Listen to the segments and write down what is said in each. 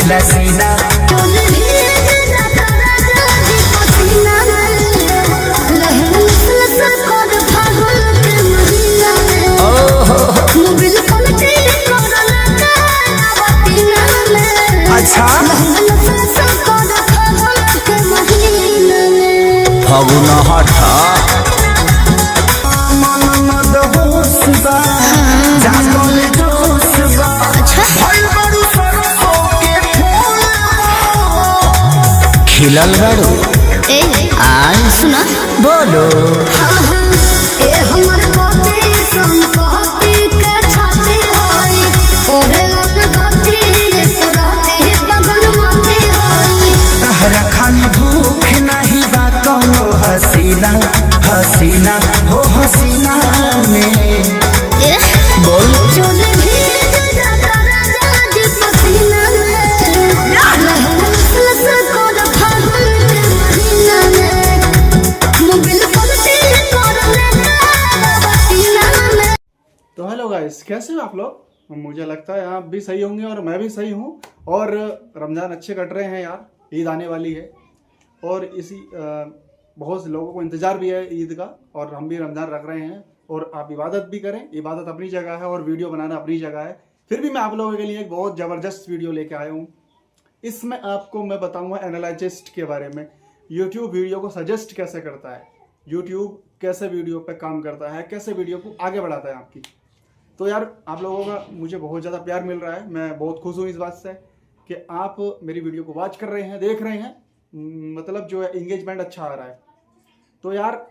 लागेला सीना। अच्छा फगुन हटा खिलल बारू आई सुना बोलो भूख नहीं बातों हसीना हसीना हो हसीना में बोल तो हेलो गाइस, कैसे हो आप लोग? मुझे लगता है आप भी सही होंगे और मैं भी सही हूँ। और रमज़ान अच्छे कट रहे हैं यार, ईद आने वाली है और इसी बहुत से लोगों को इंतज़ार भी है ईद का, और हम भी रमज़ान रख रहे हैं। और आप इबादत भी करें, इबादत अपनी जगह है और वीडियो बनाना अपनी जगह है। फिर भी मैं आप लोगों के लिए एक बहुत ज़बरदस्त वीडियो लेके आया हूँ। इसमें आपको मैं बताऊँगा एनालिस्ट के बारे में, यूट्यूब वीडियो को सजेस्ट कैसे करता है, यूट्यूब कैसे वीडियो पे काम करता है, कैसे वीडियो को आगे बढ़ाता है आपकी। तो यार आप लोगों का मुझे बहुत ज़्यादा प्यार मिल रहा है, मैं बहुत खुश हूँ इस बात से कि आप मेरी वीडियो को वॉच कर रहे हैं, देख रहे हैं, मतलब जो है इंगेजमेंट अच्छा आ रहा है। तो यार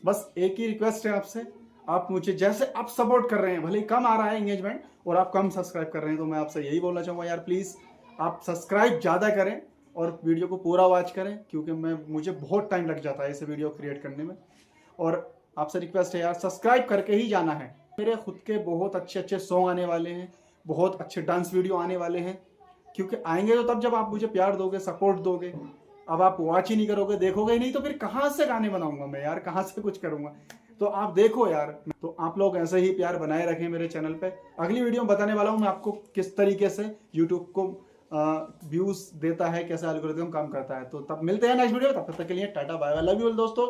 बस एक ही रिक्वेस्ट है आपसे, आप मुझे जैसे आप सपोर्ट कर रहे हैं, भले ही कम आ रहा है इंगेजमेंट और आप कम सब्सक्राइब कर रहे हैं, तो मैं आपसे यही बोलना चाहूँगा यार प्लीज़ आप सब्सक्राइब ज़्यादा करें और वीडियो को पूरा वॉच करें, क्योंकि मुझे बहुत टाइम लग जाता है इसे वीडियो क्रिएट करने में। और आपसे रिक्वेस्ट है यार सब्सक्राइब करके ही जाना है। मेरे खुद के बहुत अच्छे सॉन्ग आने वाले हैं, बहुत अच्छे डांस वीडियो आने वाले हैं, क्योंकि आएंगे तो तब जब आप मुझे प्यार दोगे, सपोर्ट दोगे। अब आप वॉच ही नहीं करोगे, देखोगे ही नहीं, तो फिर कहाँ से गाने बनाऊंगा मैं यार, कहाँ से कुछ करूंगा। तो आप देखो यार, तो आप लोग ऐसे ही प्यार बनाए रखें मेरे चैनल पे। अगली वीडियो में बताने वाला हूँ मैं आपको किस तरीके से यूट्यूब को व्यूज देता है, कैसे एल्गोरिथम काम करता है। तो तब मिलते हैं नेक्स्ट वीडियो, तब तक के लिए tata bye bye, love you दोस्तों।